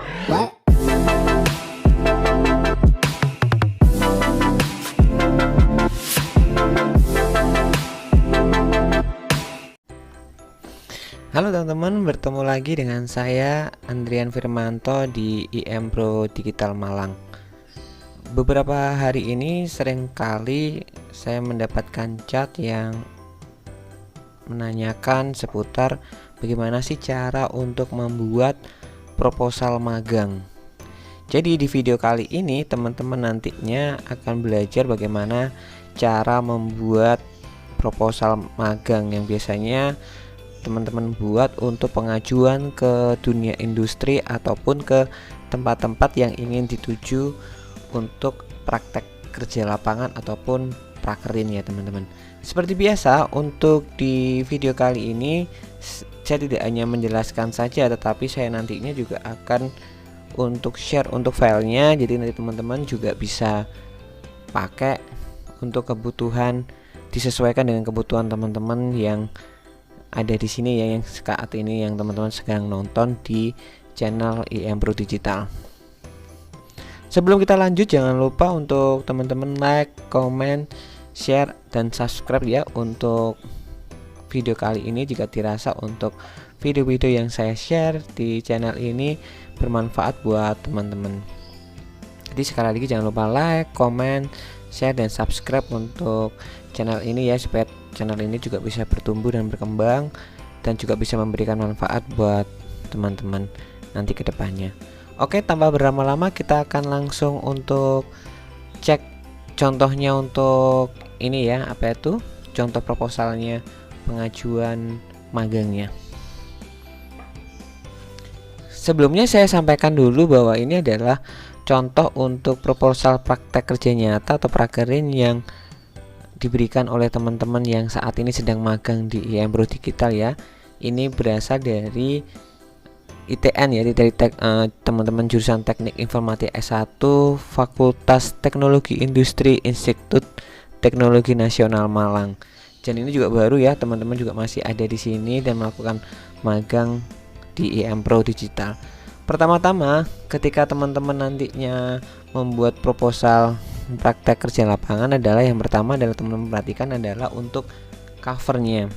What? Halo teman-teman, bertemu lagi dengan saya Andrian Firmanto di IM Pro Digital Malang. Beberapa hari ini seringkali saya mendapatkan chat yang menanyakan seputar bagaimana sih cara untuk membuat proposal magang. Jadi di video kali ini teman-teman nantinya akan belajar bagaimana cara membuat proposal magang yang biasanya teman-teman buat untuk pengajuan ke dunia industri ataupun ke tempat-tempat yang ingin dituju untuk praktek kerja lapangan ataupun prakerin ya teman-teman. Seperti biasa untuk di video kali ini saya tidak hanya menjelaskan saja, tetapi saya nantinya juga akan untuk share untuk filenya, jadi nanti teman-teman juga bisa pakai untuk kebutuhan, disesuaikan dengan kebutuhan teman-teman yang ada di sini ya, yang saat ini yang teman-teman sedang nonton di channel IM Pro Digital. Sebelum kita lanjut, jangan lupa untuk teman-teman like, comment, share, dan subscribe ya untuk video kali ini jika dirasa untuk video-video yang saya share di channel ini bermanfaat buat teman-teman. Jadi sekali lagi jangan lupa like, comment, share, dan subscribe untuk channel ini ya, supaya channel ini juga bisa bertumbuh dan berkembang dan juga bisa memberikan manfaat buat teman-teman nanti ke depannya. Oke, tanpa berlama-lama kita akan langsung untuk cek contohnya untuk ini ya, apa itu contoh proposalnya pengajuan magangnya. Sebelumnya saya sampaikan dulu bahwa ini adalah contoh untuk proposal praktek kerja nyata atau prakerin yang diberikan oleh teman-teman yang saat ini sedang magang di IM Pro Digital ya. Ini berasal dari ITN ya, dari teman-teman jurusan Teknik Informatika S1 Fakultas Teknologi Industri Institut Teknologi Nasional Malang. Dan ini juga baru ya, teman-teman juga masih ada di sini dan melakukan magang di IM Pro Digital. Pertama-tama ketika teman-teman nantinya membuat proposal praktek kerja lapangan adalah yang pertama adalah teman-teman perhatikan adalah untuk covernya.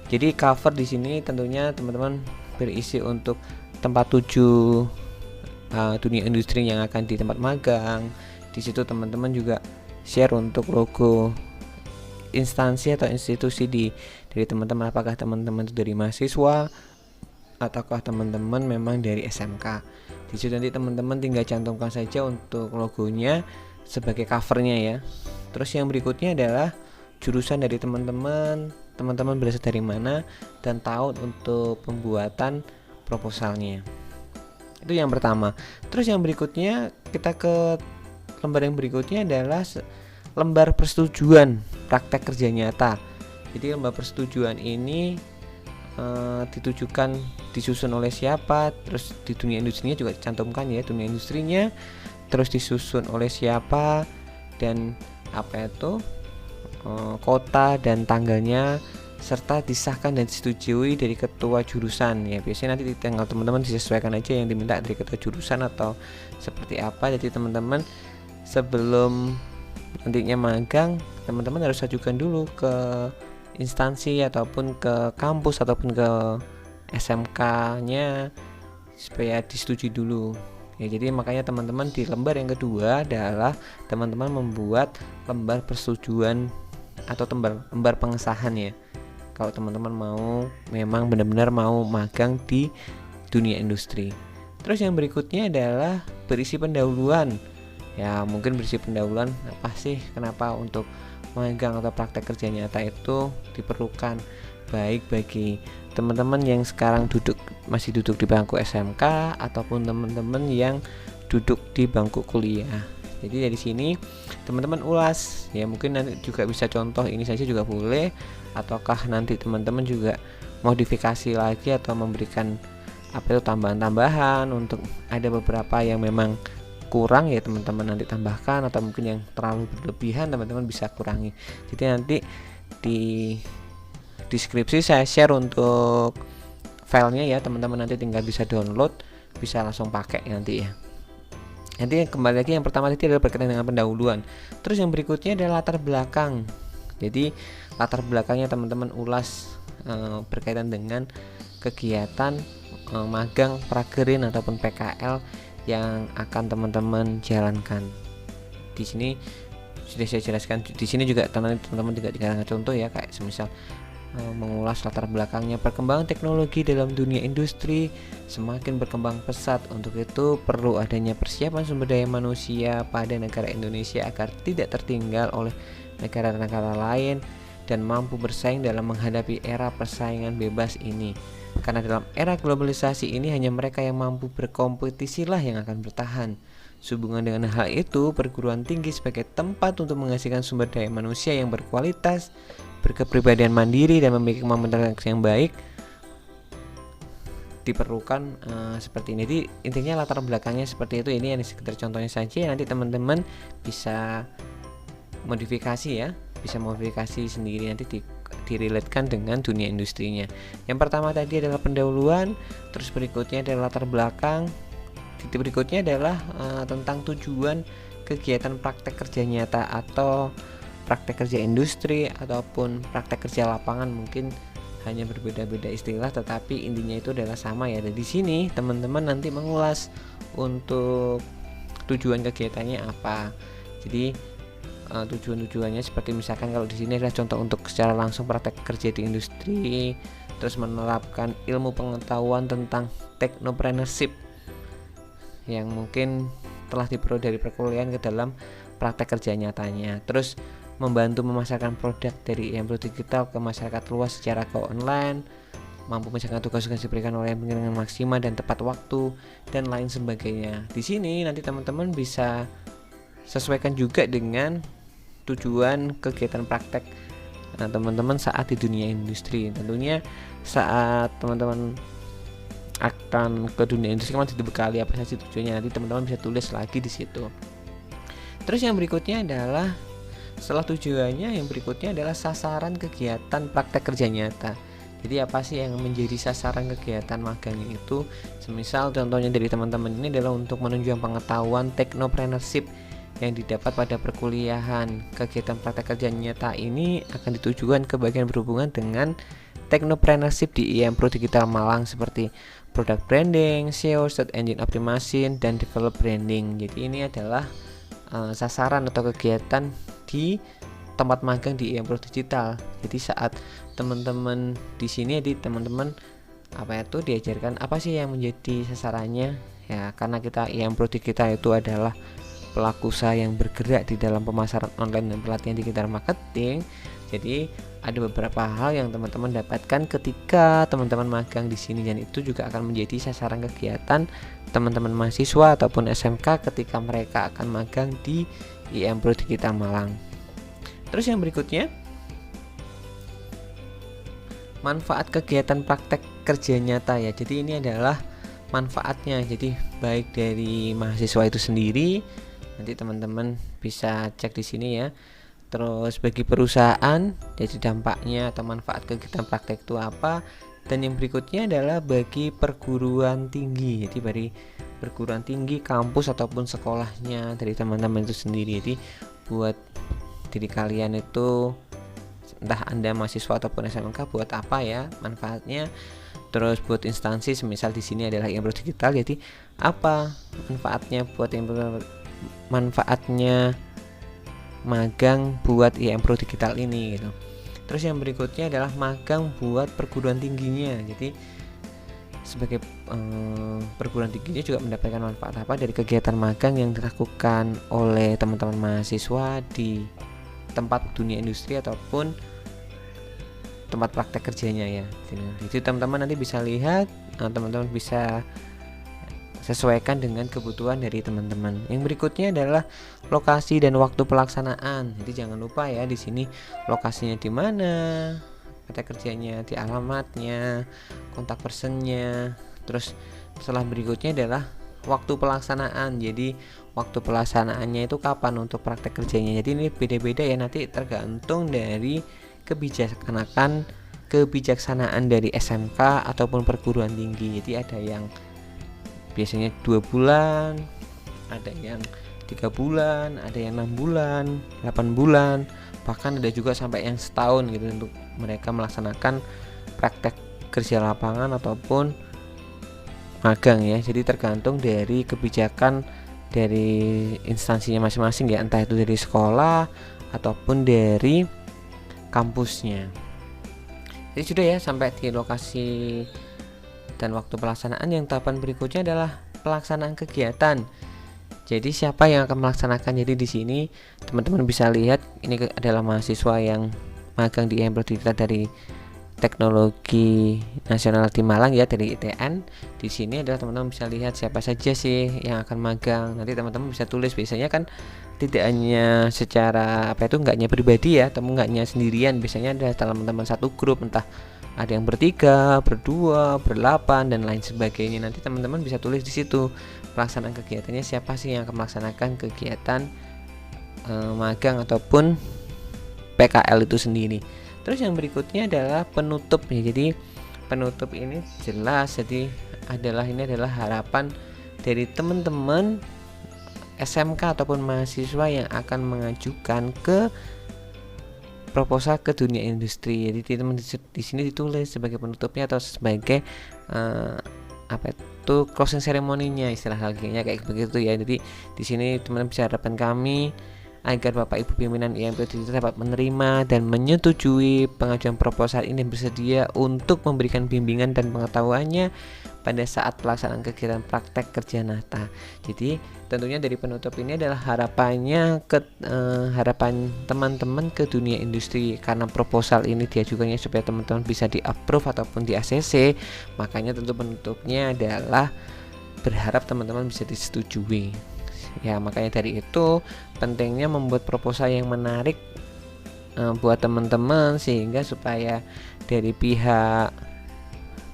Jadi cover di sini tentunya teman-teman berisi untuk tempat tuju dunia industri yang akan di tempat magang. Di situ teman-teman juga share untuk logo instansi atau institusi dari teman-teman, apakah teman-teman itu dari mahasiswa ataukah teman-teman memang dari SMK. Di situ nanti teman-teman tinggal cantumkan saja untuk logonya sebagai covernya ya. Terus yang berikutnya adalah jurusan dari teman-teman berasal dari mana dan tahun untuk pembuatan proposalnya. Itu yang pertama. Terus yang berikutnya kita ke lembar yang berikutnya adalah lembar persetujuan praktek kerja nyata. Jadi lembar persetujuan ini disusun oleh siapa, terus di dunia industrinya juga dicantumkan ya, dunia industrinya, terus disusun oleh siapa dan apa itu kota dan tanggalnya, serta disahkan dan disetujui dari ketua jurusan ya. Biasanya nanti tinggal teman-teman disesuaikan aja yang diminta dari ketua jurusan atau seperti apa. Jadi teman-teman sebelum nantinya magang, teman-teman harus ajukan dulu ke instansi ataupun ke kampus ataupun ke SMK-nya supaya disetujui dulu ya. Jadi makanya teman-teman di lembar yang kedua adalah teman-teman membuat lembar persetujuan atau lembar pengesahan ya, kalau teman-teman mau memang benar-benar mau magang di dunia industri. Terus yang berikutnya adalah berisi pendahuluan ya. Mungkin berisi pendahuluan apa sih, kenapa untuk magang atau praktek kerja nyata itu diperlukan, baik bagi teman-teman yang sekarang masih duduk di bangku SMK ataupun teman-teman yang duduk di bangku kuliah. Jadi dari sini teman-teman ulas ya, mungkin nanti juga bisa contoh ini saja juga boleh, ataukah nanti teman-teman juga modifikasi lagi atau memberikan apa itu tambahan-tambahan untuk ada beberapa yang memang kurang ya, teman-teman nanti tambahkan, atau mungkin yang terlalu berlebihan teman-teman bisa kurangi. Jadi nanti di deskripsi saya share untuk filenya ya, teman-teman nanti tinggal bisa download, bisa langsung pakai nanti ya. Nanti kembali lagi, yang pertama tadi adalah berkaitan dengan pendahuluan. Terus yang berikutnya adalah latar belakang. Jadi latar belakangnya teman-teman ulas berkaitan dengan kegiatan magang, pragerin ataupun PKL yang akan teman-teman jalankan. Di sini sudah saya jelaskan. Di sini juga teman-teman juga dikasih contoh ya, kayak semisal mengulas latar belakangnya perkembangan teknologi dalam dunia industri semakin berkembang pesat. Untuk itu perlu adanya persiapan sumber daya manusia pada negara Indonesia agar tidak tertinggal oleh negara-negara lain dan mampu bersaing dalam menghadapi era persaingan bebas ini. Karena dalam era globalisasi ini hanya mereka yang mampu berkompetisilah yang akan bertahan. Sehubungan dengan hal itu, perguruan tinggi sebagai tempat untuk menghasilkan sumber daya manusia yang berkualitas, berkepribadian mandiri dan memiliki kemampuan yang baik diperlukan seperti ini. Jadi intinya latar belakangnya seperti itu. Ini yang sekedar contohnya saja, nanti teman-teman bisa modifikasi ya, bisa modifikasi sendiri nanti direlatekan dengan dunia industrinya. Yang pertama tadi adalah pendahuluan, terus berikutnya adalah latar belakang, titik berikutnya adalah tentang tujuan kegiatan praktek kerja nyata atau praktek kerja industri ataupun praktek kerja lapangan. Mungkin hanya berbeda-beda istilah, tetapi intinya itu adalah sama ya. Dan di sini teman-teman nanti mengulas untuk tujuan kegiatannya apa. Jadi tujuannya seperti misalkan kalau di sini adalah contoh untuk secara langsung praktek kerja di industri, terus menerapkan ilmu pengetahuan tentang technopreneurship yang mungkin telah diperoleh dari perkuliahan ke dalam praktek kerja nyatanya. Terus membantu memasarkan produk dari IM Pro Digital ke masyarakat luas secara go online, mampu menyelesaikan tugas-tugas diberikan oleh dengan maksimal dan tepat waktu, dan lain sebagainya. Di sini nanti teman-teman bisa sesuaikan juga dengan tujuan kegiatan praktek teman-teman saat di dunia industri. Tentunya saat teman-teman akan ke dunia industri kan dibekali apa saja tujuannya, nanti teman-teman bisa tulis lagi di situ. Terus yang berikutnya adalah setelah tujuannya, yang berikutnya adalah sasaran kegiatan praktek kerja nyata. Jadi apa sih yang menjadi sasaran kegiatan magang itu? Semisal contohnya dari teman-teman ini adalah untuk menunjukkan pengetahuan technopreneurship yang didapat pada perkuliahan. Kegiatan praktek kerja nyata ini akan ditujukan ke bagian berhubungan dengan technopreneurship di IM Pro Digital Malang seperti product branding, SEO, search engine optimization, dan develop branding. Jadi ini adalah sasaran atau kegiatan di tempat magang di IM Pro Digital. Jadi saat teman-teman di sini, di teman-teman diajarkan apa sih yang menjadi sasarannya ya, karena kita IM Pro Digital itu adalah pelaku usaha yang bergerak di dalam pemasaran online dan pelatihan digital marketing. Jadi ada beberapa hal yang teman-teman dapatkan ketika teman-teman magang di sini, dan itu juga akan menjadi sasaran kegiatan teman-teman mahasiswa ataupun SMK ketika mereka akan magang di IM Pro Digital Malang. Terus yang berikutnya, manfaat kegiatan praktek kerja nyata ya. Jadi ini adalah manfaatnya. Jadi baik dari mahasiswa itu sendiri, nanti teman-teman bisa cek di sini ya. Terus bagi perusahaan, jadi dampaknya atau manfaat kegiatan praktek itu apa. Dan yang berikutnya adalah bagi perguruan tinggi. Jadi bagi perguruan tinggi, kampus ataupun sekolahnya dari teman-teman itu sendiri. Jadi buat diri kalian itu, entah Anda mahasiswa ataupun SMK, buat apa ya manfaatnya. Terus buat instansi, semisal di sini adalah IM Pro Digital, jadi apa manfaatnya buat manfaatnya magang buat IM Pro Digital ini gitu. Terus yang berikutnya adalah magang buat perguruan tingginya. Jadi sebagai perguruan tingginya juga mendapatkan manfaat apa dari kegiatan magang yang dilakukan oleh teman-teman mahasiswa di tempat dunia industri ataupun tempat praktek kerjanya ya. Jadi teman-teman nanti bisa lihat, teman-teman bisa sesuaikan dengan kebutuhan dari teman-teman. Yang berikutnya adalah lokasi dan waktu pelaksanaan. Jadi jangan lupa ya, di sini lokasinya di mana, praktek kerjanya, di alamatnya, kontak personnya. Terus setelah berikutnya adalah waktu pelaksanaan. Jadi waktu pelaksanaannya itu kapan untuk praktek kerjanya. Jadi ini beda-beda ya, nanti tergantung dari kebijakan kebijaksanaan dari SMK ataupun perguruan tinggi. Jadi ada yang biasanya 2 bulan, ada yang 3 bulan, ada yang 6 bulan, 8 bulan, bahkan ada juga sampai yang setahun gitu untuk mereka melaksanakan praktek kerja lapangan ataupun magang ya. Jadi tergantung dari kebijakan dari instansinya masing-masing ya, entah itu dari sekolah ataupun dari kampusnya. Jadi sudah ya, sampai di lokasi dan waktu pelaksanaan. Yang tahapan berikutnya adalah pelaksanaan kegiatan. Jadi siapa yang akan melaksanakan? Jadi di sini teman-teman bisa lihat ini adalah mahasiswa yang magang di IMP Digital dari Teknologi Nasional di Malang ya, dari ITN. Di sini adalah teman-teman bisa lihat siapa saja sih yang akan magang. Nanti teman-teman bisa tulis, biasanya kan tidak hanya secara nggak hanya pribadi ya, teman nggak hanya sendirian, biasanya ada teman-teman satu grup, entah ada yang bertiga, berdua, berlapan dan lain sebagainya. Nanti teman-teman bisa tulis di situ pelaksanaan kegiatannya, siapa sih yang akan melaksanakan kegiatan magang ataupun PKL itu sendiri. Terus yang berikutnya adalah penutup ya. Jadi penutup ini jelas, jadi ini adalah harapan dari teman-teman SMK ataupun mahasiswa yang akan mengajukan ke proposal ke dunia industri. Jadi teman di sini ditulis sebagai penutupnya atau sebagai closing ceremony-nya, istilah laginya kayak begitu ya. Jadi di sini teman-teman bisa harapan kami agar Bapak Ibu pimpinan IMP Digital dapat menerima dan menyetujui pengajuan proposal ini, bersedia untuk memberikan bimbingan dan pengetahuannya pada saat pelaksanaan kegiatan praktek kerja nyata. Jadi tentunya dari penutup ini adalah harapannya harapan teman-teman ke dunia industri, karena proposal ini diajukannya supaya teman-teman bisa di-approve ataupun di ACC. Makanya tentu penutupnya adalah berharap teman-teman bisa disetujui. Ya, makanya dari itu pentingnya membuat proposal yang menarik buat teman-teman, sehingga supaya dari pihak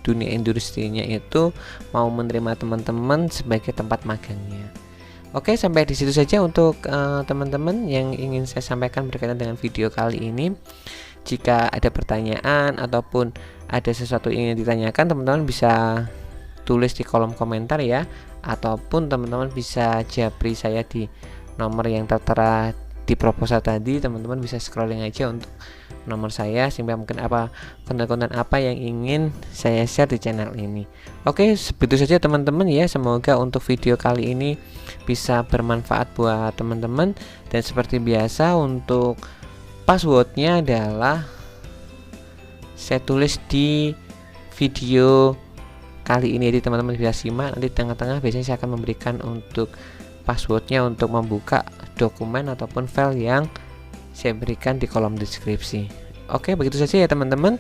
dunia industrinya itu mau menerima teman-teman sebagai tempat magangnya. Oke, sampai di situ saja untuk teman-teman yang ingin saya sampaikan berkaitan dengan video kali ini. Jika ada pertanyaan ataupun ada sesuatu yang ingin ditanyakan, teman-teman bisa tulis di kolom komentar ya, ataupun teman-teman bisa japri saya di nomor yang tertera di proposal tadi. Teman-teman bisa scrolling aja untuk nomor saya, sehingga mungkin konten-konten apa yang ingin saya share di channel ini. Oke, segitu saja teman-teman ya. Semoga untuk video kali ini bisa bermanfaat buat teman-teman. Dan seperti biasa untuk passwordnya adalah saya tulis di video kali ini, jadi teman-teman bisa simak. Nanti di tengah-tengah biasanya saya akan memberikan untuk passwordnya untuk membuka dokumen ataupun file yang saya berikan di kolom deskripsi. Oke, begitu saja ya teman-teman.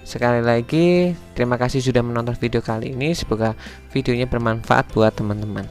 Sekali lagi terima kasih sudah menonton video kali ini. Semoga videonya bermanfaat buat teman-teman.